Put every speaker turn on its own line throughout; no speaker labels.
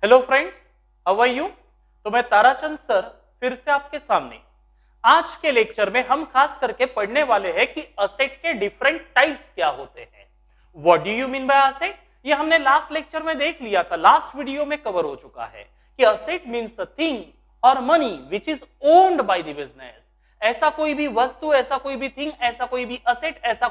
Hello friends, how are you. तो मैं Tarachand sir फिर से आपके सामने। आज के लेक्चर में हम खास करके पढ़ने वाले हैं कि असेट के डिफरेंट टाइप्स क्या होते हैं। What do you mean by asset, ये हमने लास्ट लेक्चर में देख लिया था, लास्ट वीडियो में कवर हो चुका है कि असेट मीन्स अ थिंग और money which is owned by the business. ऐसा कोई भी वस्तु, ऐसा कोई भी थिंग, ऐसा कोई भी असेट, ऐसा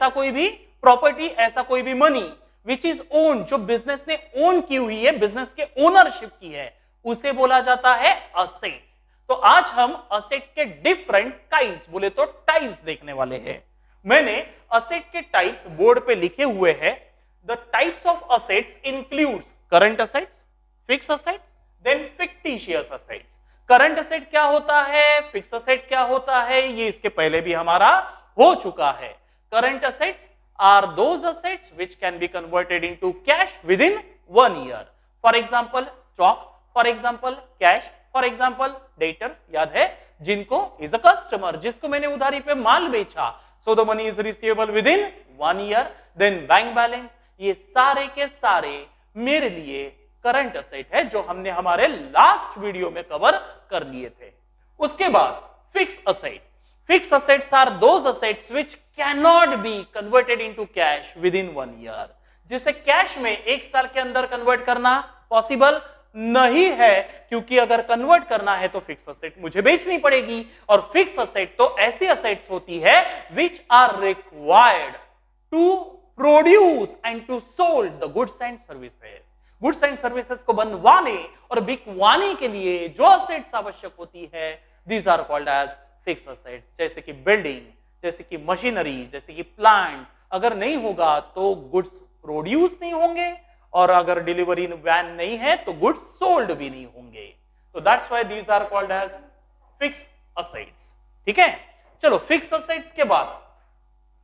कोई भी प्रॉपर्टी, ऐसा कोई भी मनी विच इज ओन, जो बिजनेस ने ओन की हुई है, बिजनेस के ओनरशिप की है, उसे बोला जाता है असेट्स। तो आज हम असेट के डिफरेंट काइंड्स, बोले तो टाइप्स देखने वाले हैं। मैंने असेट के टाइप्स बोर्ड पे लिखे हुए हैं। The types of assets includes current assets, fix assets, then fictitious assets. Current asset क्या होता है, फिक्स असेट क्या होता है, ये इसके पहले भी हमारा हो चुका है। Current assets are those assets which can be converted into cash within 1 year. For example, stock, for example, cash, for example, debtors, याद है जिनको is a customer, जिसको मैंने उधारी पे माल बेचा, so the money is receivable within 1 year. Then bank balance, ये सारे के सारे मेरे लिए करंट असेट है जो हमने हमारे लास्ट वीडियो में कवर कर लिए थे। उसके बाद fix asset. Fixed assets are those assets which cannot be converted into cash within 1 year. जिसे कैश में एक साल के अंदर कन्वर्ट करना पॉसिबल नहीं है, क्योंकि अगर कन्वर्ट करना है तो फिक्स असेट मुझे बेचनी पड़ेगी। और फिक्स असेट तो ऐसी असेट्स होती है which are required to produce and to sold the goods and services. Goods and services को बनवाने और बिकवाने के लिए जो असेट्स आवश्यक होती है, these are called as fix asset. जैसे कि बिल्डिंग, जैसे कि मशीनरी, जैसे कि प्लांट, अगर नहीं होगा तो गुड्स प्रोड्यूस नहीं होंगे, और अगर डिलीवरी वैन नहीं है तो गुड्स सोल्ड भी नहीं होंगे। तो that's why these are called as fix assets. ठीक है, चलो फिक्स असेट्स के बाद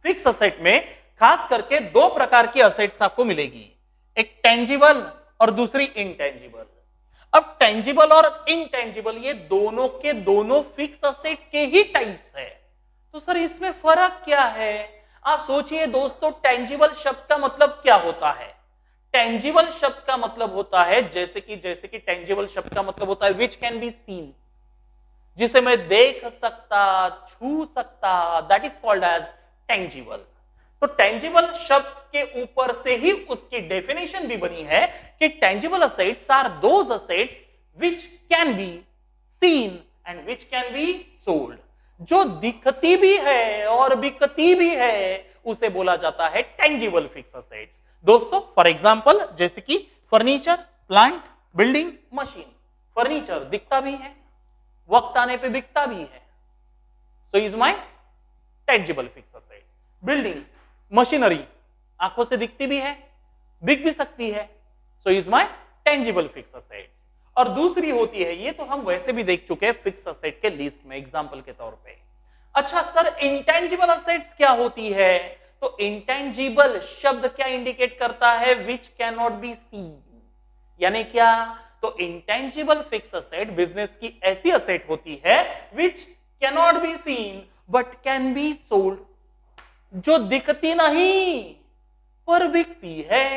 फिक्स असेट में खास करके दो प्रकार की असेट्स आपको मिलेगी, एक टेंजिबल और दूसरी इनटेंजिबल। अब टेंजिबल और इनटेंजिबल ये दोनों के दोनों फिक्स असेट के ही टाइप्स है। तो सर इसमें फर्क क्या है? आप सोचिए दोस्तों, टेंजिबल शब्द का मतलब क्या होता है? टेंजिबल शब्द का मतलब होता है जैसे कि टेंजिबल शब्द का मतलब होता है विच कैन बी सीन, जिसे मैं देख सकता, छू सकता, that is called as tangible. तो टेंजिबल शब्द के ऊपर से ही उसकी डेफिनेशन भी बनी है कि tangible assets are those assets which can be seen and which can be sold. जो दिखती भी है और बिकती भी है उसे बोला जाता है टेंजिबल फिक्स असेट्स। दोस्तों फॉर एग्जांपल जैसे कि furniture, plant, building, machine. Furniture दिखता भी है, वक्त आने पे बिकता भी है, so is my tangible fixed assets. Building, machinery आंखों से दिखती भी है, बिक भी सकती है, so is my tangible fixed assets. और दूसरी होती है, ये तो हम वैसे भी देख चुके हैं फिक्स असेट के लिस्ट में एग्जांपल के तौर पे। अच्छा सर इंटेंजिबल असेट्स क्या होती है? तो इंटेंजिबल शब्द क्या इंडिकेट करता है? विच कैन नॉट बी सीन। यानी क्या? तो इंटेंजिबल फिक्स असेट बिजनेस की ऐसी असेट होती है विच can not be scene but can be sold, जो दिखती नहीं पर बिकती है।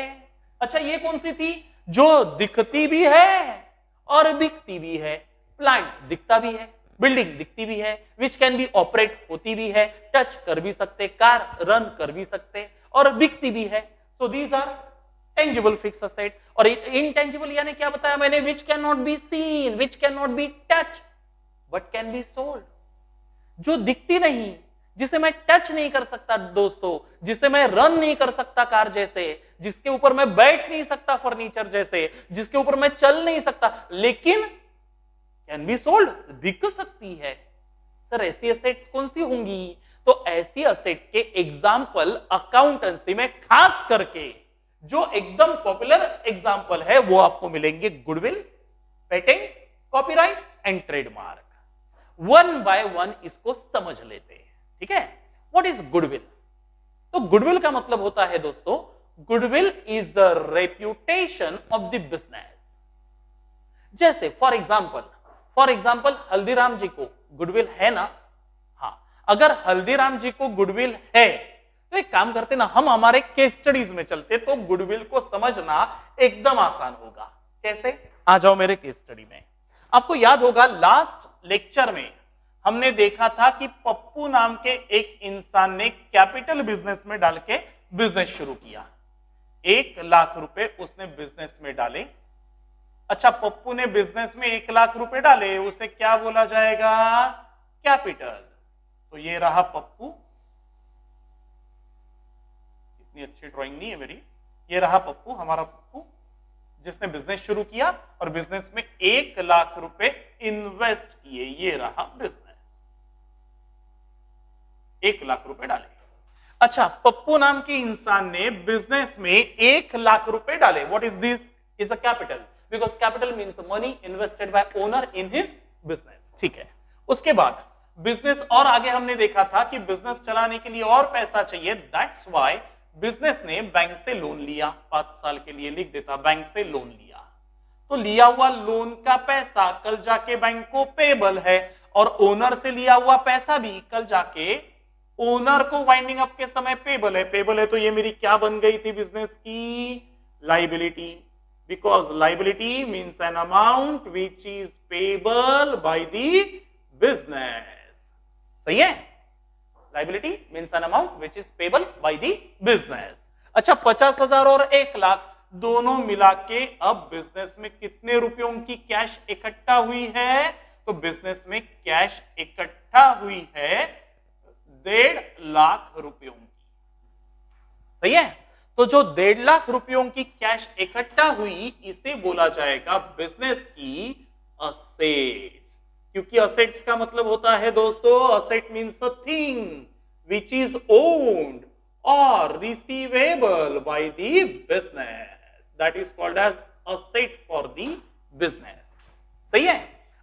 अच्छा ये कौन सी थी? जो दिखती भी है और बिकती भी है। प्लांट दिखता भी है, बिल्डिंग दिखती भी है, विच कैन बी ऑपरेट होती भी है, टच कर भी सकते, कार रन कर भी सकते, और बिकती भी है। So these are tangible fix asset. और इनटेंजिबल यानी क्या बताया मैंने? Which can not be seen, which can not be touch but can be sold. जो दिखती नहीं, जिसे मैं टच नहीं कर सकता दोस्तों, जिसे मैं रन नहीं कर सकता कार जैसे, जिसके ऊपर मैं बैठ नहीं सकता फर्नीचर जैसे, जिसके ऊपर मैं चल नहीं सकता, लेकिन कैन बी सोल्ड, बिक सकती है। सर ऐसी असेट्स कौन सी होंगी? तो ऐसी असेट के एग्जाम्पल अकाउंटेंसी में खास करके जो एकदम पॉपुलर एग्जाम्पल है वो आपको मिलेंगे goodwill, patent, copyright and trademark. One by one इसको समझ लेते हैं। ठीक है, व्हाट इज गुडविल? तो गुडविल का मतलब होता है दोस्तों, goodwill is the reputation of the business. जैसे फॉर एग्जांपल हल्दीराम जी को गुडविल है ना? हाँ, अगर हल्दीराम जी को गुडविल है तो एक काम करते ना, हम हमारे केस स्टडीज में चलते तो गुडविल को समझना एकदम आसान होगा। कैसे? आ जाओ मेरे केस स्टडी में। आपको याद होगा लास्ट लेक्चर में हमने देखा था कि पप्पू नाम के एक इंसान ने कैपिटल बिजनेस में डाल के बिजनेस शुरू किया। 1,00,000 रुपए उसने बिजनेस में डाले। अच्छा, पप्पू ने बिजनेस में 1,00,000 रुपए डाले, उसे क्या बोला जाएगा? कैपिटल। तो ये रहा पप्पू, इतनी अच्छी ड्राइंग नहीं है मेरी। ये रहा पप्पू, हमारा पप्पू, जिसने बिजनेस शुरू किया और बिजनेस में 1,00,000 रुपए इन्वेस्ट किए। ये रहा बिजनेस, 1,00,000 रुपए डाले। अच्छा, पप्पू नाम के इंसान ने बिजनेस में 1,00,000 रुपए डाले। What is this? Is a capital, because capital means money invested bye owner in his business. ठीक है। उसके बाद बिजनेस और आगे हमने देखा था कि बिजनेस चलाने के लिए और पैसा चाहिए, दैट्स व्हाई बिजनेस ने बैंक से लोन लिया। 5 साल के लिए लिख देता, बैंक से लोन लिया। तो लिया हुआ लोन का पैसा कल जाके बैंक को पेबल है, और ओनर से लिया हुआ पैसा भी कल जाके ओनर को वाइंडिंग अप के समय पेबल है। पेबल है तो ये मेरी क्या बन गई थी बिजनेस की? Liability, because liability means an amount which is payable by the business. सही है? Liability means an amount which is payable by the business. अच्छा, 50,000 और 1,00,000 दोनों मिला के अब बिजनेस में कितने रुपयों की कैश इकट्ठा हुई है? तो बिजनेस में कैश इकट्ठा हुई है 1,50,000 रुपयों की। सही है? तो जो 1,50,000 रुपयों की कैश इकट्ठा हुई, इसे बोला जाएगा बिजनेस की असेट्स। क्योंकि असेट्स का मतलब होता है दोस्तों, asset means a thing which is owned और receivable by the business, that is called as asset for the business. सही है?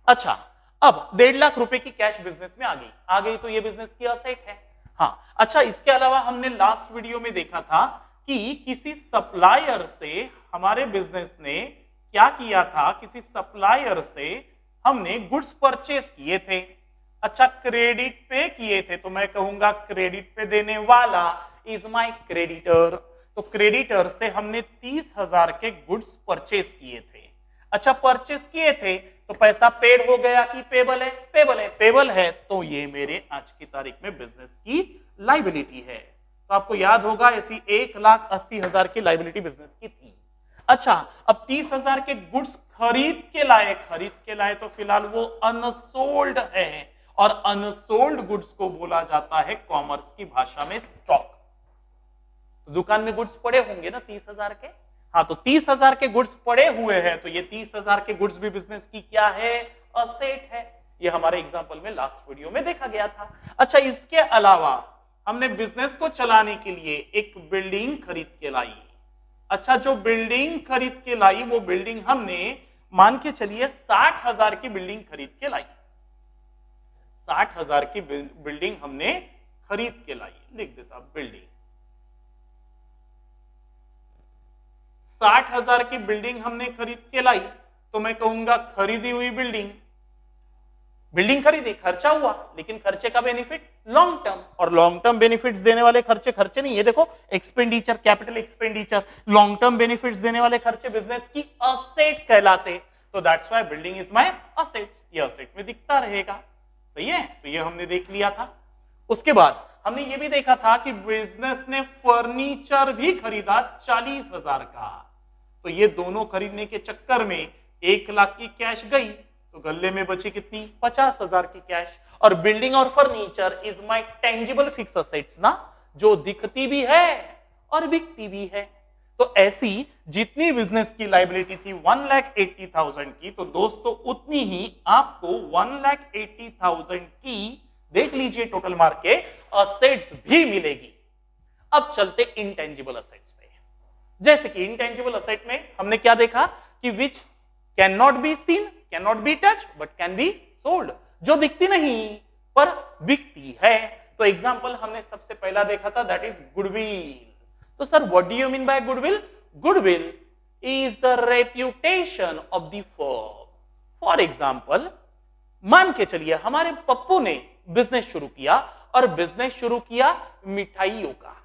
अच्छा, अब 1,50,000 रुपए की कैश बिजनेस में आ गई तो ये बिजनेस की असेट है। हाँ, अच्छा, इसके अलावा हमने लास्ट वीडियो में देखा था कि किसी सप्लायर से हमारे बिजनेस ने क्या किया था? किसी सप्लायर से हमने गुड्स परचेस किए थे। अच्छा, क्रेडिट पे किए थे, तो मैं कहूंगा क्रेडिट पे देने वाला इज माय क्रेडिटर। तो क्रेडिटर से हमने 30,000 के गुड्स परचेस किए थे। अच्छा, परचेस किए थे तो पैसा पेड हो गया कि पेबल है? पेबल है। पेबल है तो ये मेरे आज की तारीख में बिजनेस की लाइबिलिटी है। तो आपको याद होगा ऐसी 1,80,000 की लाइबिलिटी बिजनेस की थी। अच्छा, अब 30,000 के गुड्स खरीद के लाए तो फिलहाल वो अनसोल्ड है, और अनसोल्ड गुड्स को बोला जाता है कॉमर्स की भाषा में स्टॉक। तो दुकान में गुड्स पड़े होंगे ना 30,000 के। हाँ, तो 30,000 के गुड्स पड़े हुए हैं, तो ये 30,000 के गुड्स भी बिजनेस की क्या है? असेट है। ये हमारे एग्जांपल में लास्ट वीडियो में देखा गया था। अच्छा, इसके अलावा हमने बिजनेस को चलाने के लिए एक बिल्डिंग खरीद के लाई। अच्छा, जो बिल्डिंग खरीद के लाई, वो बिल्डिंग हमने मान के चलिए 60,000 की बिल्डिंग खरीद के लाई। 60,000 की बिल्डिंग हमने खरीद के लाई, लिख देता बिल्डिंग। 60,000 की बिल्डिंग हमने खरीद के लाई, तो मैं कहूंगा खरीदी हुई बिल्डिंग खरीदी, खर्चा हुआ, लेकिन खर्चे का बेनिफिट लॉन्ग टर्म, और लॉन्ग टर्म बेनिफिट्स देने वाले खर्चे नहीं है। देखो, expenditure, capital expenditure, long term benefits देने वाले खर्चे बिजनेस की असेट कहलाते। तो that's why building is my assets, ये असेट में दिखता रहेगा। सही है? तो ये हमने देख लिया था। उसके बाद हमने ये भी देखा था कि बिजनेस ने फर्नीचर भी खरीदा 40,000 का। तो ये दोनों खरीदने के चक्कर में 1,00,000 की कैश गई, तो गल्ले में बची कितनी? 50,000 की कैश। और बिल्डिंग और furniture is my tangible fixed assets ना, जो दिखती भी है और बिकती भी है। तो ऐसी जितनी बिजनेस की लाइबिलिटी थी 1,80,000 की, तो दोस्तों उतनी ही आपको 1,80,000 की, देख लीजिए टोटल मार के, असेट्स भी मिलेगी। अब चलते इंटेंजिबल असेट्स पे। जैसे कि इंटेंजिबल असेट में हमने क्या देखा कि विच can not be scene, can not be touch, but can be sold, जो दिखती नहीं पर बिकती है। तो एग्जांपल हमने सबसे पहला देखा था, दैट इज गुडविल। तो sir what do you mean by goodwill? Goodwill is the reputation of the firm. For example, मान के चलिए हमारे पप्पू ने बिजनेस शुरू किया, और बिजनेस शुरू किया मिठाइयों का।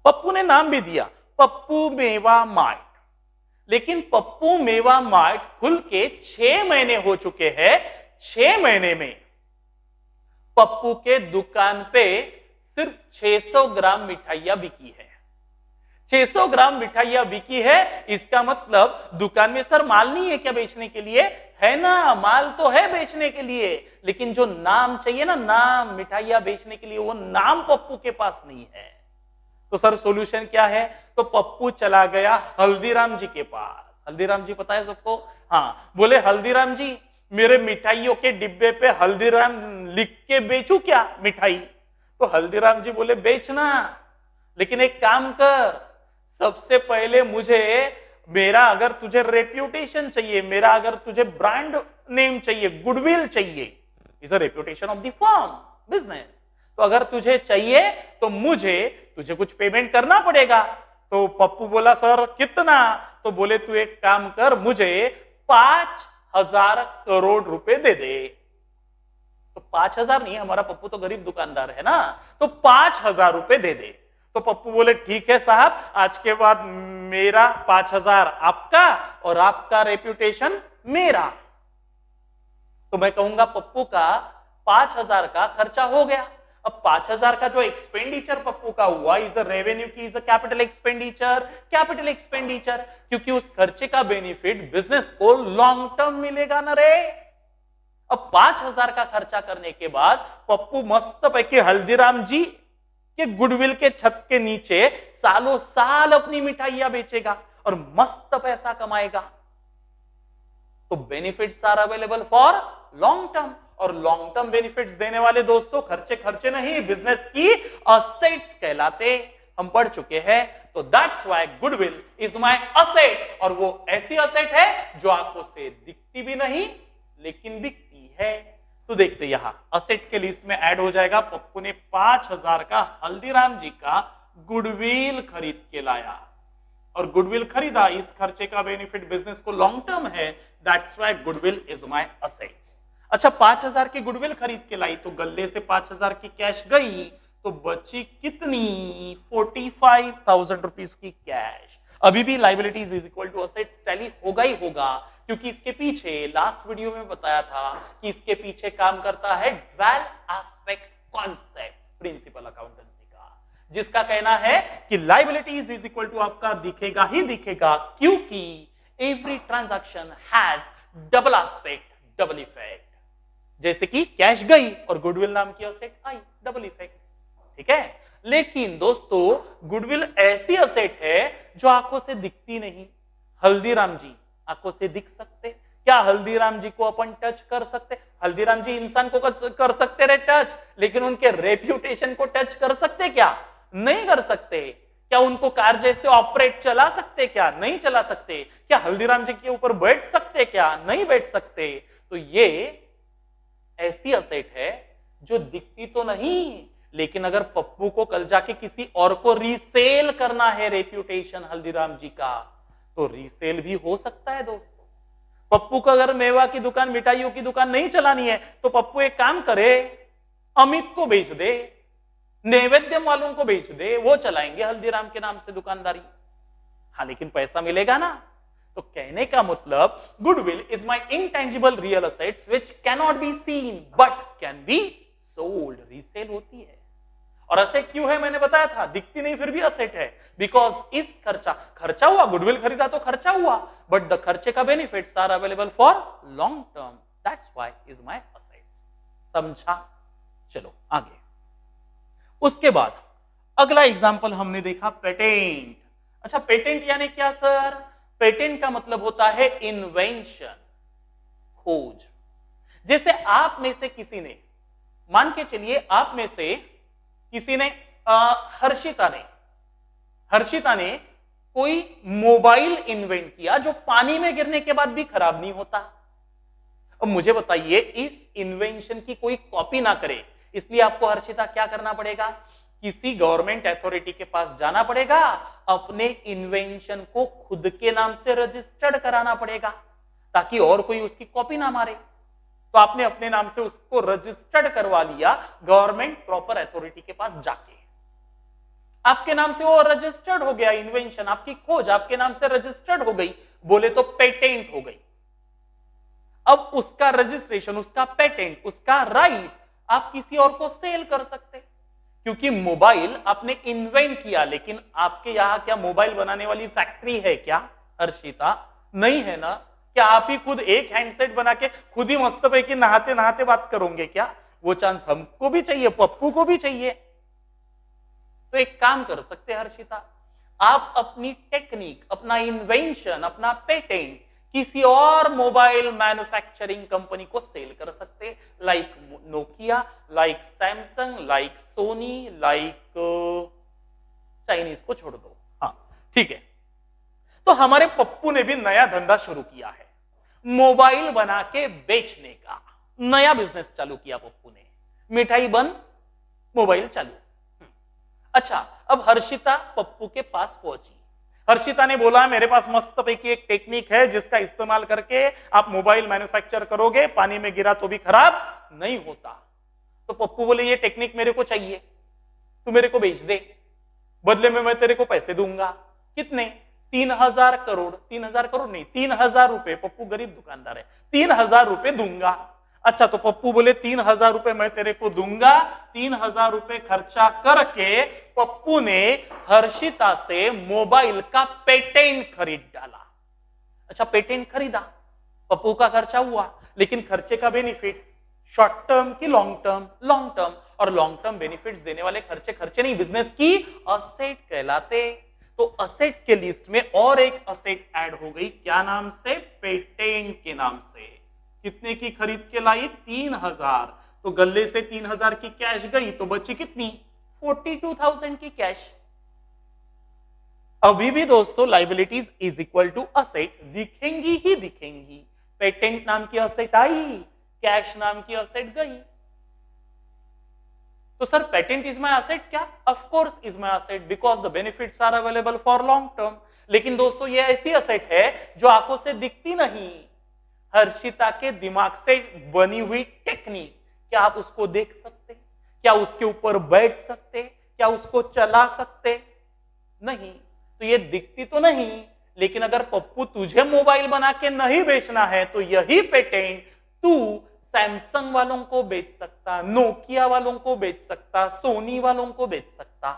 पप्पू ने नाम भी दिया पप्पू मेवा मार्ट। लेकिन पप्पू मेवा मार्ट खुल के 6 महीने हो चुके हैं। 6 महीने में पप्पू के दुकान पे सिर्फ 600 ग्राम मिठाइयां बिकी है। 600 ग्राम मिठाइयां बिकी है, इसका मतलब दुकान में सर माल नहीं है क्या बेचने के लिए? है ना, माल तो है बेचने के लिए, लेकिन जो नाम चाहिए ना, नाम मिठाइयां बेचने के लिए, वो नाम पप्पू के पास नहीं है। तो सर सॉल्यूशन क्या है? तो पप्पू चला गया हल्दीराम जी के पास। हल्दीराम जी पता है सबको? हाँ, बोले हल्दीराम जी मेरे मिठाइयों के डिब्बे पे हल्दीराम लिख के बेचू क्या मिठाई? तो हल्दीराम जी बोले बेचना, लेकिन एक काम कर, सबसे पहले मुझे मेरा अगर तुझे रेप्यूटेशन चाहिए, मेरा अगर तुझे ब्रांड नेम चाहिए, गुडविल चाहिए, is a reputation of the firm business, तो अगर तुझे चाहिए तो मुझे तुझे कुछ पेमेंट करना पड़ेगा। तो पप्पू बोला सर कितना? तो बोले तू एक काम कर, मुझे 5,000 करोड़ रुपए दे दे। तो 5,000 नहीं, हमारा पप्पू तो गरीब दुकानदार है ना, तो 5,000 रुपए दे दे। तो पप्पू बोले ठीक है साहब, आज के बाद मेरा 5,000 आपका और आपका रेप्यूटेशन मेरा। तो मैं कहूंगा पप्पू का 5,000 का खर्चा हो गया। अब 5,000 का जो एक्सपेंडिचर पप्पू का हुआ इज अ रेवेन्यू की, is a capital expenditure, capital expenditure, क्योंकि उस खर्चे का बेनिफिट बिजनेस को लॉन्ग टर्म मिलेगा ना रे। अब 5,000 का खर्चा करने के बाद पप्पू मस्त पैके हल्दीराम जी के गुडविल के छत के नीचे सालों साल अपनी मिठाइयां बेचेगा और मस्त पैसा कमाएगा। तो benefits are available for long term, और लॉन्ग टर्म बेनिफिट्स देने वाले दोस्तों खर्चे खर्चे नहीं, बिजनेस की असेट्स कहलाते, हम पढ़ चुके हैं। तो that's why goodwill is my asset, और वो ऐसी असेट है जो आंखों से दिखती भी नहीं लेकिन बिकती है। तो देखते यहां असेट के लिस्ट में ऐड हो जाएगा, पप्पू ने 5,000 का हल्दीराम जी का गुडविल खरीद के लाया, और गुडविल खरीदा, इस खर्चे का बेनिफिट बिजनेस को लॉन्ग टर्म है, that's why goodwill is my assets. अच्छा, 5,000 की गुडविल खरीद के लाई तो गल्ले से 5,000 की कैश गई, तो बची कितनी? 45,000 रुपीज की कैश। अभी भी liabilities is equal to assets tally होगा ही होगा, क्योंकि इसके पीछे लास्ट वीडियो में बताया था कि इसके पीछे काम करता है dual aspect concept principle accountancy का, जिसका कहना है कि लाइबिलिटीज इज इक्वल टू आपका दिखेगा ही दिखेगा, क्योंकि every transaction has double aspect double effect. जैसे कि कैश गई और गुडविल नाम की असेट आई, डबल इफेक्ट, ठीक है। लेकिन दोस्तों गुडविल ऐसी असेट है जो आंखों से दिखती नहीं। हल्दीराम जी आंखों से दिख सकते क्या? हल्दीराम जी को अपन टच कर सकते? हल्दीराम जी इंसान को कर सकते रहे टच, लेकिन उनके रेप्यूटेशन को टच कर सकते क्या? नहीं कर सकते। क्या उनको कार जैसे ऑपरेट चला सकते क्या? नहीं चला सकते। क्या हल्दीराम जी के ऊपर बैठ सकते क्या? नहीं बैठ सकते। तो ये ऐसी असेट है जो दिखती तो नहीं, लेकिन अगर पप्पू को कल जाके किसी और को रीसेल करना है रेप्यूटेशन हल्दीराम जी का, तो रीसेल भी हो सकता है दोस्तों। पप्पू को अगर मेवा की दुकान, मिठाइयों की दुकान नहीं चलानी है, तो पप्पू एक काम करे, अमित को बेच दे, नैवेद्यम वालों को बेच दे, वो चलाएंगे हल्दीराम के नाम से दुकानदारी। हाँ, लेकिन पैसा मिलेगा ना। तो कहने का मतलब goodwill is my intangible real assets which can not be scene but can be sold. Resale होती है। और असेट क्यों है? मैंने बताया था, दिखती नहीं फिर भी असेट है, बिकॉज इस खर्चा हुआ, गुडविल खरीदा तो खर्चा हुआ, बट द खर्चे का benefits are available for long term, that's why is my assets. समझा? चलो आगे। उसके बाद अगला एग्जांपल हमने देखा पेटेंट। अच्छा, पेटेंट यानी क्या सर? पेटेंट का मतलब होता है इन्वेंशन, खोज। जैसे आप में से किसी ने, मान के चलिए आप में से किसी ने, हर्षिता ने कोई मोबाइल इन्वेंट किया जो पानी में गिरने के बाद भी खराब नहीं होता। अब मुझे बताइए, इस इन्वेंशन की कोई कॉपी ना करे, इसलिए आपको हर्षिता क्या करना पड़ेगा? किसी गवर्नमेंट अथॉरिटी के पास जाना पड़ेगा, अपने इन्वेंशन को खुद के नाम से रजिस्टर्ड कराना पड़ेगा, ताकि और कोई उसकी कॉपी ना मारे। तो आपने अपने नाम से उसको रजिस्टर्ड करवा लिया गवर्नमेंट प्रॉपर अथॉरिटी के पास जाके, आपके नाम से वो रजिस्टर्ड हो गया इन्वेंशन, आपकी खोज आपके नाम से रजिस्टर्ड हो गई। बोले तो पेटेंट हो गई। अब उसका रजिस्ट्रेशन, उसका पेटेंट, उसका राइट आप किसी और को सेल कर सकते, क्योंकि मोबाइल आपने इन्वेंट किया। लेकिन आपके यहां क्या मोबाइल बनाने वाली फैक्ट्री है क्या हर्षिता? नहीं है ना। क्या आप ही खुद एक हैंडसेट बना के खुद ही मस्त पैकी नहाते नहाते बात करोगे क्या? वो चांस हमको भी चाहिए, पप्पू को भी चाहिए। तो एक काम कर सकते हैं हर्षिता, आप अपनी टेक्निक, अपना इन्वेंशन, अपना पेटेंट किसी और मोबाइल मैन्युफैक्चरिंग कंपनी को सेल कर सकते, like Nokia, like Samsung, like Sony, like Chinese को छोड़ दो। हाँ ठीक है। तो हमारे पप्पू ने भी नया धंधा शुरू किया है, मोबाइल बना के बेचने का नया बिजनेस चालू किया पप्पू ने। मिठाई बंद, मोबाइल चालू। अच्छा, अब हर्षिता पप्पू के पास पहुंची। हर्षिता ने बोला मेरे पास मस्त पैकी एक टेक्निक है जिसका इस्तेमाल करके आप मोबाइल मैन्युफैक्चर करोगे, पानी में गिरा तो भी खराब नहीं होता। तो पप्पू बोले ये टेक्निक मेरे को चाहिए, तू मेरे को बेच दे, बदले में मैं तेरे को पैसे दूंगा। कितने? 3,000 करोड़। 3,000 करोड़ नहीं, 3,000 रुपए। पप्पू गरीब दुकानदार है, 3,000 रुपए दूंगा। अच्छा, तो पप्पू बोले 3,000 रुपए मैं तेरे को दूंगा। 3,000 रुपए खर्चा करके पप्पू ने हर्षिता से मोबाइल का पेटेंट खरीद डाला। अच्छा, पेटेंट खरीदा, पप्पू का खर्चा हुआ, लेकिन खर्चे का बेनिफिट शॉर्ट टर्म की लॉन्ग टर्म? Long term. और लॉन्ग टर्म बेनिफिट्स देने वाले खर्चे खर्चे नहीं, बिजनेस की असेट कहलाते। तो असेट के लिस्ट में और एक असेट ऐड हो गई, क्या नाम से? पेटेंट के नाम से। कितने की खरीद के लाई? 3,000। तो गले से 3,000 की कैश गई, तो बची कितनी? 42,000 की कैश। अभी भी दोस्तों liabilities is equal to asset दिखेंगी ही दिखेंगी। पेटेंट नाम की असेट आई, कैश नाम की असेट गई। तो sir patent is my asset क्या? Of course is my asset because the benefits are available for long term. लेकिन दोस्तों ये ऐसी असेट है जो आंखों से दिखती नहीं। हर्षिता के दिमाग से बनी हुई टेक्निक, क्या आप उसको देख सकते? क्या उसके ऊपर बैठ सकते? क्या उसको चला सकते? नहीं। तो ये दिखती तो नहीं, लेकिन अगर पप्पू तुझे मोबाइल बना के नहीं बेचना है तो यही पेटेंट तू सैमसंग वालों को बेच सकता, नोकिया वालों को बेच सकता, सोनी वालों को बेच सकता।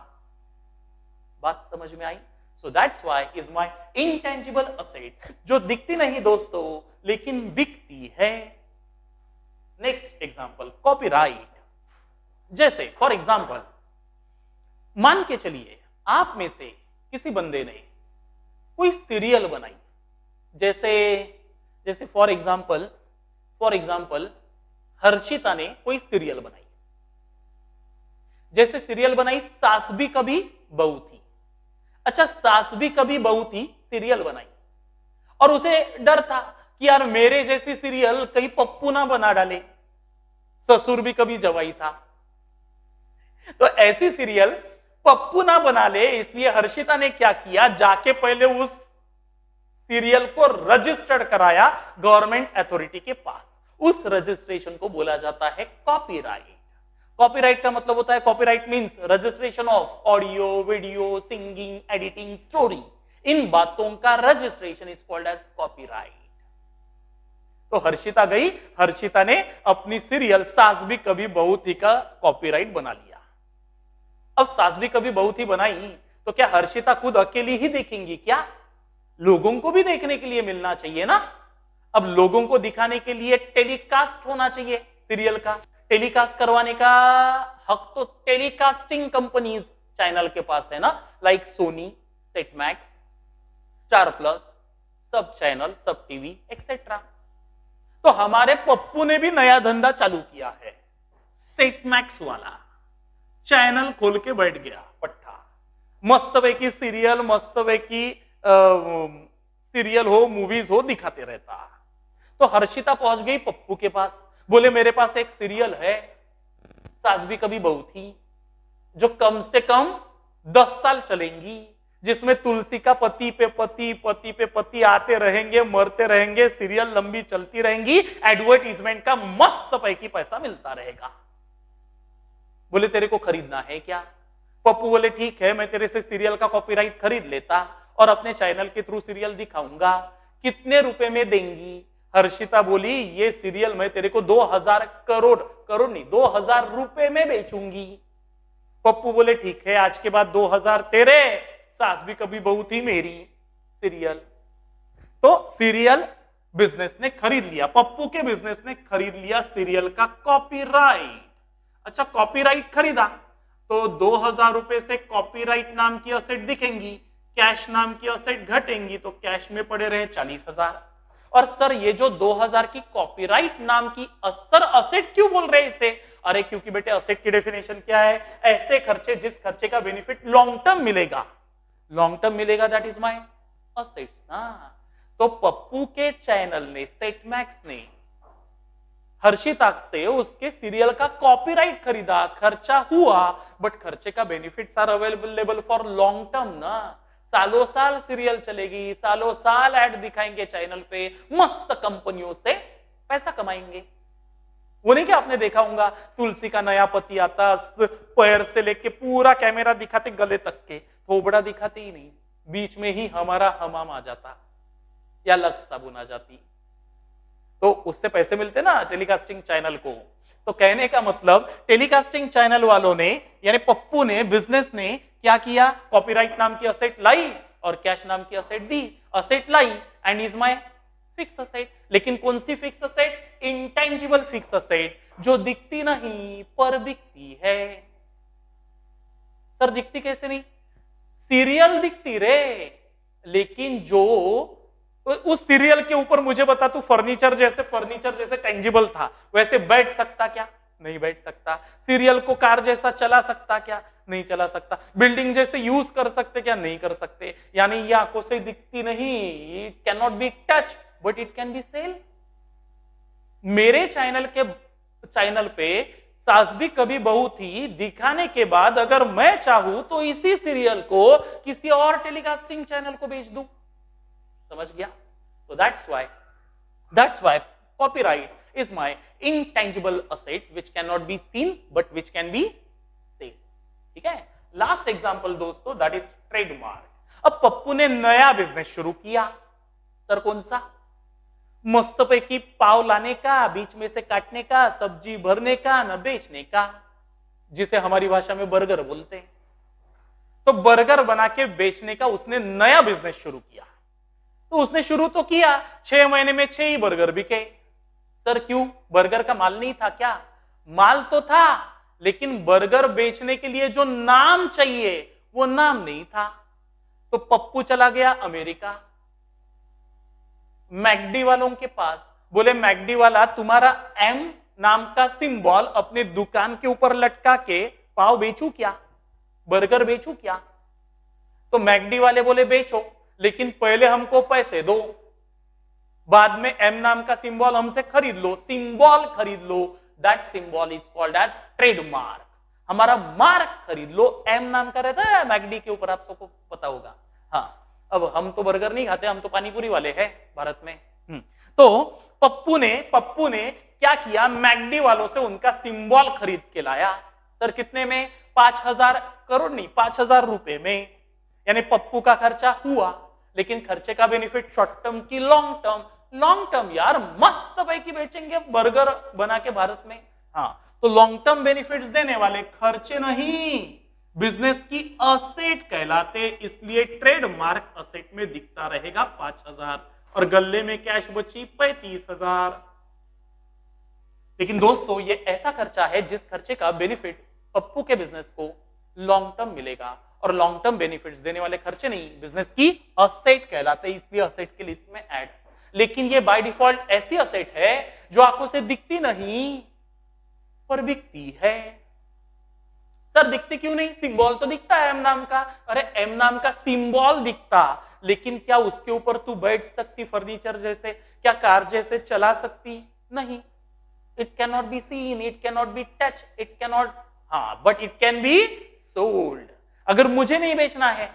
बात समझ में आई? So that's why is my intangible asset, जो दिखती नहीं दोस्तों लेकिन बिकती है। Next example, copyright. जैसे फॉर एग्जांपल मान के चलिए आप में से किसी बंदे ने कोई सीरियल बनाई, जैसे जैसे फॉर एग्जांपल हर्षिता ने कोई सीरियल बनाई। जैसे सीरियल बनाई सास भी कभी बहू थी। अच्छा, सास भी कभी बहू थी सीरियल बनाई, और उसे डर था कि यार मेरे जैसी सीरियल कहीं पप्पू ना बना डाले। ससुर भी कभी जवाई था, तो ऐसी सीरियल पप्पू ना बना ले, इसलिए हर्षिता ने क्या किया, जाके पहले उस सीरियल को रजिस्टर्ड कराया गवर्नमेंट अथॉरिटी के पास। उस रजिस्ट्रेशन को बोला जाता है कॉपीराइट। कॉपीराइट का मतलब होता है, copyright means registration of audio, video, singing, editing, story. इन बातों का registration is called as copyright. तो हर्षिता गई, हर्षिता ने अपनी सीरियल सास भी कभी बहू थी का कॉपीराइट बना लिया। अब सास भी कभी बहू थी बनाई, तो क्या हर्षिता खुद अकेली ही देखेंगी क्या? लोगों को भी देखने के लिए मिलना चाहिए ना। अब लोगों को दिखाने के लिए टेलीकास्ट होना चाहिए सीरियल का। टेलीकास्ट करवाने का हक तो टेलीकास्टिंग कंपनीज चैनल के पास है ना, like Sony, set max, star plus, सब चैनल, सब टीवी एक्सेट्रा। तो हमारे पप्पू ने भी नया धंधा चालू किया है, सेट मैक्स वाला। चैनल खोल के बैठ गया पट्टा, मस्त की सीरियल, मस्त की सीरियल हो, मूवीज हो, दिखाते रहता। तो हर्षिता पहुंच गई पप्पू के पास, बोले मेरे पास एक सीरियल है सास भी कभी बहू थी, जो कम से कम 10 साल चलेंगी, जिसमें तुलसी का पति पे पति, पति पे पति आते रहेंगे, मरते रहेंगे, सीरियल लंबी चलती रहेंगी, एडवर्टीजमेंट का मस्त पैकी पैसा मिलता रहेगा। बोले तेरे को खरीदना है क्या? पप्पू बोले ठीक है, मैं तेरे से सीरियल का कॉपीराइट खरीद लेता और अपने चैनल के थ्रू सीरियल दिखाऊंगा। कितने रुपए में देंगी? हर्षिता बोली ये सीरियल मैं तेरे को 2000 करोड़, करोड़ नहीं 2000 रुपए में बेचूंगी। पप्पू बोले ठीक है, आज के बाद 2000 तेरे, सास भी कभी बहू थी मेरी सीरियल। तो सीरियल बिजनेस ने खरीद लिया, पप्पू के बिजनेस ने खरीद लिया सीरियल का कॉपीराइट। अच्छा, कॉपीराइट खरीदा तो 2000 रुपए से कॉपीराइट नाम की असेट दिखेंगी, कैश नाम की असेट घटेंगी, तो कैश में पड़े रहे 40,000। और सर ये जो 2000 की कॉपीराइट नाम की सर असेट क्यों बोल रहे इसे? अरे क्योंकि बेटे असेट की डेफिनेशन क्या है? ऐसे खर्चे जिस खर्चे का बेनिफिट लॉन्ग टर्म मिलेगा, लॉन्ग टर्म मिलेगा, दैट इज माय असेट्स ना। तो पप्पू के चैनल ने, सेटमैक्स ने हर्षिता से उसके सीरियल का कॉपीराइट खरीदा, खर्चा हुआ, बट खर्चे का benefits are available for long term ना। सालों साल सीरियल चलेगी, सालों साल ऐड दिखाएंगे चैनल पे, मस्त कंपनियों से पैसा कमाएंगे। वो नहीं कि आपने देखा होगा तुलसी का नया पति आता, पैर से लेके पूरा कैमरा दिखाते गले तक के, थोबड़ा दिखाते ही नहीं, बीच में ही हमारा हमाम आ जाता या लक्ष्य साबुन आ जाती, तो उससे पैसे मिलते ना टेलीकास्टिंग चैनल को। तो कहने का मतलब टेलीकास्टिंग चैनल वालों ने यानी पप्पू ने, बिजनेस ने क्या किया? कॉपीराइट नाम की असेट लाई और कैश नाम की असेट दी। असेट लाई and is my fix asset. लेकिन कौन सी fix asset? Intangible fix asset, जो दिखती नहीं पर बिकती है। सर दिखती कैसे नहीं? सीरियल दिखती रे, लेकिन जो उस सीरियल के ऊपर मुझे बता तू फर्नीचर जैसे टेंजिबल था, वैसे बैठ सकता क्या? नहीं बैठ सकता। सीरियल को कार जैसा चला सकता क्या? नहीं चला सकता। बिल्डिंग जैसे यूज कर सकते क्या? नहीं कर सकते। यानी ये आंखों से दिखती नहीं, it can not be touch but it can be sell. मेरे चैनल पे सास भी कभी बहू थी दिखाने के बाद अगर मैं चाहूं तो इसी सीरियल को किसी और टेलीकास्टिंग चैनल को बेच दूं। समझ गया? तो that's why copyright is my intangible asset which cannot be seen but which can be seen। ठीक है? लास्ट एग्जांपल दोस्तों, दैट इज ट्रेडमार्क। अब पप्पू ने नया बिजनेस शुरू किया। सर कौन सा? मस्त पैकी पाव लाने का, बीच में से काटने का, सब्जी भरने का, न बेचने का, जिसे हमारी भाषा में बर्गर बोलते हैं। तो बर्गर बना के बेचने का उसने नया बिजनेस शुरू किया। तो उसने शुरू तो किया, 6 महीने में 6 ही बर्गर बिके। सर क्यों? बर्गर का माल नहीं था क्या? माल तो था, लेकिन बर्गर बेचने के लिए जो नाम चाहिए वो नाम नहीं था। तो पप्पू चला गया अमेरिका, मैकडी वालों के पास। बोले मैकडी वाला, तुम्हारा एम नाम का सिंबल अपने दुकान के ऊपर लटका के पाव बेचू क्या? बर्गर बेचू क्या? तो मैकडी वाले बोले बेचो, लेकिन पहले हमको पैसे दो, बाद में एम नाम का सिंबल हमसे खरीद लो। सिंबल खरीद लो, that symbol is called as trademark. हमारा मार्क खरीद लो। एम नाम का रहता है मैकडी के ऊपर, आप सबको पता होगा। हाँ, अब हम तो बर्गर नहीं खाते, हम तो पानीपुरी वाले हैं भारत में। तो पप्पू ने क्या किया? मैकडी वालों से उनका सिंबल खरीद के लाया। सर कितने में? 5000 करोड़ नहीं, 5000 रुपए में। यानी पप्पू का खर्चा हुआ, लेकिन खर्चे का बेनिफिट शॉर्ट टर्म की लॉन्ग टर्म। लॉन्ग टर्म यार, मस्त पैकी बेचेंगे बर्गर बना के भारत में। हाँ, तो लॉन्ग टर्म बेनिफिट्स देने वाले खर्चे नहीं, बिजनेस की असेट कहलाते, इसलिए ट्रेडमार्क असेट में दिखता रहेगा 5000 और गल्ले में कैश बची 35,000। लेकिन दोस्तों ये ऐसा खर्चा है जिस खर्चे का बेनिफिट पप्पू के बिजनेस को लॉन्ग टर्म मिलेगा, और लॉन्ग टर्म बेनिफिट्स देने वाले खर्चे नहीं, बिजनेस की असेट कहलाते, इसलिए असेट की लिस्ट में ऐड। लेकिन ये बाय डिफॉल्ट ऐसी असेट है जो आंखों से दिखती नहीं पर बिकती है। सर दिखती क्यों नहीं? सिंबल तो दिखता है एम नाम का। अरे एम नाम का सिंबल दिखता, लेकिन क्या उसके ऊपर तू बैठ सकती फर्नीचर जैसे? क्या कार जैसे चला सकती? नहीं। It can not be seen, it can not be touch, it can not, हाँ, but it can be sold. अगर मुझे नहीं बेचना है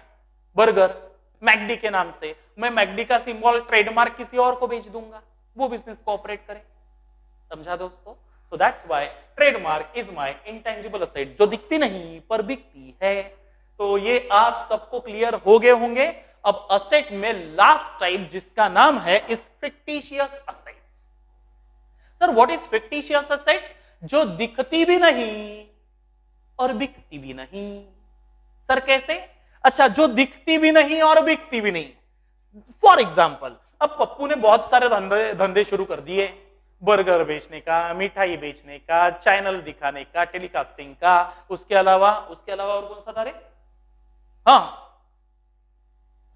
बर्गर मैकडी के नाम से, मैं मैकडी का सिंबल ट्रेडमार्क किसी और को बेच दूंगा, वो बिजनेस को ऑपरेट करे। समझा दोस्तों? सो that's why trademark is my intangible asset, जो दिखती नहीं पर बिकती है। तो ये आप सबको क्लियर हो गए होंगे। अब असेट में लास्ट टाइप जिसका नाम है is fictitious assets. Sir what is fictitious assets? जो दिखती भी नहीं और बिकती भी नहीं। सर कैसे? अच्छा, जो दिखती भी नहीं और बिकती भी नहीं। फॉर एग्जाम्पल, अब पप्पू ने बहुत सारे धंधे शुरू कर दिए, बर्गर बेचने का, मिठाई बेचने का, चैनल दिखाने का, टेलीकास्टिंग का, उसके अलावा और कौन सा था रे? हाँ,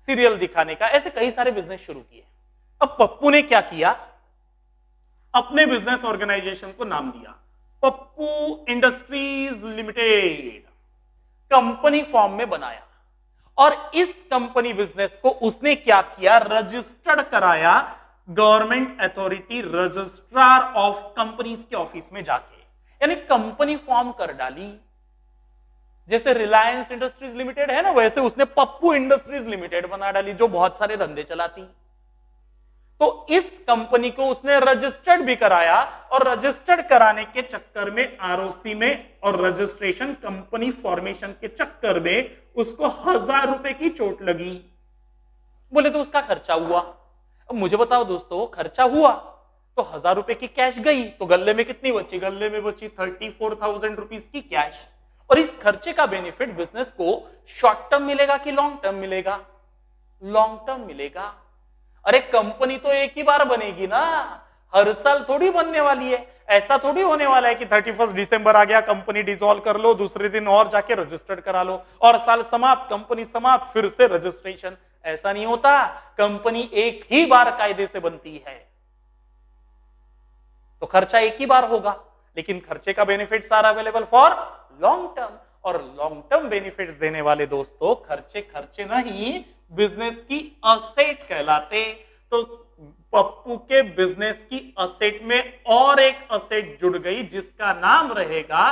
सीरियल दिखाने का, ऐसे कई सारे बिजनेस शुरू किए। अब पप्पू ने क्या किया? अपने बिजनेस ऑर्गेनाइजेशन को नाम दिया Pappu industries limited, company form में बनाया और इस कंपनी बिजनेस को उसने क्या किया? रजिस्टर्ड कराया government authority registrar of companies के ऑफिस में जाके, यानी कंपनी फॉर्म कर डाली। जैसे रिलायंस इंडस्ट्रीज लिमिटेड है ना, वैसे उसने पप्पू इंडस्ट्रीज लिमिटेड बना डाली जो बहुत सारे धंधे चलाती। तो इस कंपनी को उसने रजिस्टर्ड भी कराया और रजिस्टर्ड कराने के चक्कर में आरओसी में और रजिस्ट्रेशन कंपनी फॉर्मेशन के चक्कर में उसको 1000 रुपए की चोट लगी। बोले तो उसका खर्चा हुआ। अब मुझे बताओ दोस्तों, खर्चा हुआ तो 1000 रुपए की कैश गई, तो गल्ले में कितनी बची? गल्ले में बची 34,000 रुपीज की कैश। और इस खर्चे का बेनिफिट बिजनेस को शॉर्ट टर्म मिलेगा कि लॉन्ग टर्म मिलेगा? लॉन्ग टर्म मिलेगा। अरे कंपनी तो एक ही बार बनेगी ना, हर साल थोड़ी बनने वाली है। ऐसा थोड़ी होने वाला है कि 31 दिसंबर आ गया, कंपनी डिसॉल्व कर लो, दूसरे दिन और जाके रजिस्टर्ड करा लो और साल समाप्त, कंपनी समाप्त, फिर से रजिस्ट्रेशन। ऐसा नहीं होता। कंपनी एक ही बार कायदे से बनती है, तो खर्चा एक ही बार होगा, लेकिन खर्चे का benefits are available for long term. और लॉन्ग टर्म बेनिफिट्स देने वाले दोस्तों खर्चे नहीं, बिजनेस की असेट कहलाते। तो पप्पू के बिजनेस की असेट में और एक असेट जुड़ गई जिसका नाम रहेगा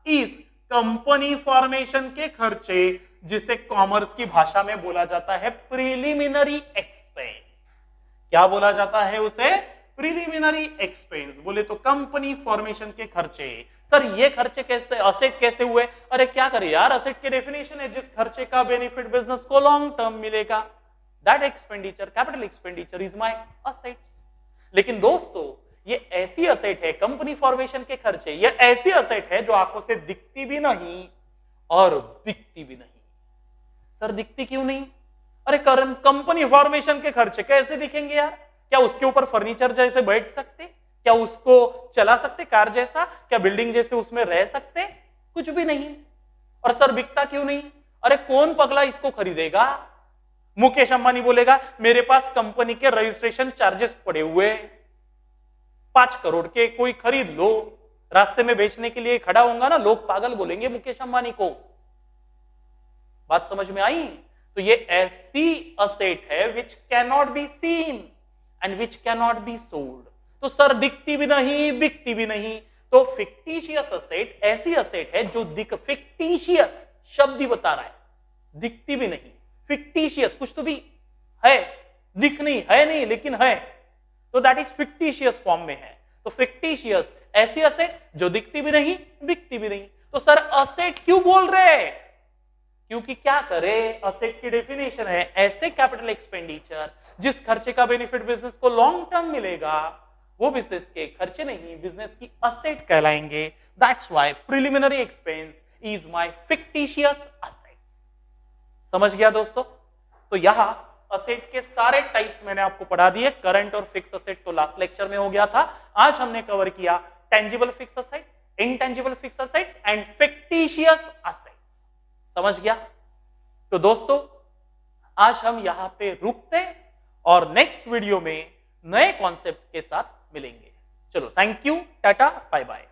इस कंपनी फॉर्मेशन के खर्चे, जिसे कॉमर्स की भाषा में बोला जाता है प्रिलिमिनरी एक्सपेंस। क्या बोला जाता है उसे? Preliminary expense. बोले तो कंपनी फॉर्मेशन के खर्चे। सर ये खर्चे कैसे, असेट कैसे हुए? अरे क्या करे यार, असेट की डेफिनेशन है जिस खर्चे का बेनिफिट बिजनेस को लॉन्ग टर्म मिलेगा, that expenditure, capital expenditure is my assets. लेकिन दोस्तों ये ऐसी असेट है, कंपनी फॉर्मेशन के खर्चे, ये ऐसी असेट है जो आंखों से दिखती भी नहीं और बिकती भी नहीं। सर दिखती क्यों नहीं? अरे कंपनी फॉर्मेशन के खर्चे कैसे दिखेंगे यार? क्या उसके ऊपर फर्नीचर जैसे बैठ सकते? क्या उसको चला सकते कार जैसा? क्या बिल्डिंग जैसे उसमें रह सकते? कुछ भी नहीं। और सर बिकता क्यों नहीं? अरे कौन पगला इसको खरीदेगा? मुकेश अंबानी बोलेगा मेरे पास कंपनी के रजिस्ट्रेशन चार्जेस पड़े हुए 5 करोड़ के, कोई खरीद लो। रास्ते में बेचने के लिए खड़ा होगा ना, लोग पागल बोलेंगे मुकेश अंबानी को। बात समझ में आई? तो ये ऐसी असेट है विच can not be seen and which can not be sold. तो सर दिखती भी नहीं, बिकती भी नहीं। तो फिक्टिशियस असेट ऐसी असेट है जो फिक्टिशियस शब्द ही बता रहा है, दिखती भी नहीं। फिक्टिशियस कुछ तो भी है, दिख नहीं है नहीं लेकिन है, तो दैट इज फिक्टिशियस फॉर्म में है। तो फिक्टिशियस ऐसी असेट जो दिखती भी नहीं, बिकती भी नहीं। तो सर असेट क्यों बोल रहे हैं? क्योंकि क्या करे, असेट की डेफिनेशन है ऐसे कैपिटल एक्सपेंडिचर जिस खर्चे का बेनिफिट बिजनेस को लॉन्ग टर्म मिलेगा, वो बिजनेस के खर्चे नहीं, बिजनेस की असेट कहलाएंगे। That's why preliminary expense is my fictitious asset. समझ गया दोस्तों? तो यहां असेट के सारे टाइप्स मैंने आपको पढ़ा दिए। करंट और फिक्स असेट तो लास्ट लेक्चर में हो गया था। आज हमने कवर किया tangible fix asset, intangible fix assets and fictitious assets. समझ गया? तो दोस्तों आज हम यहां पे रुकते और नेक्स्ट वीडियो में नए कॉन्सेप्ट के साथ मिलेंगे। चलो, thank you, tata, bye bye.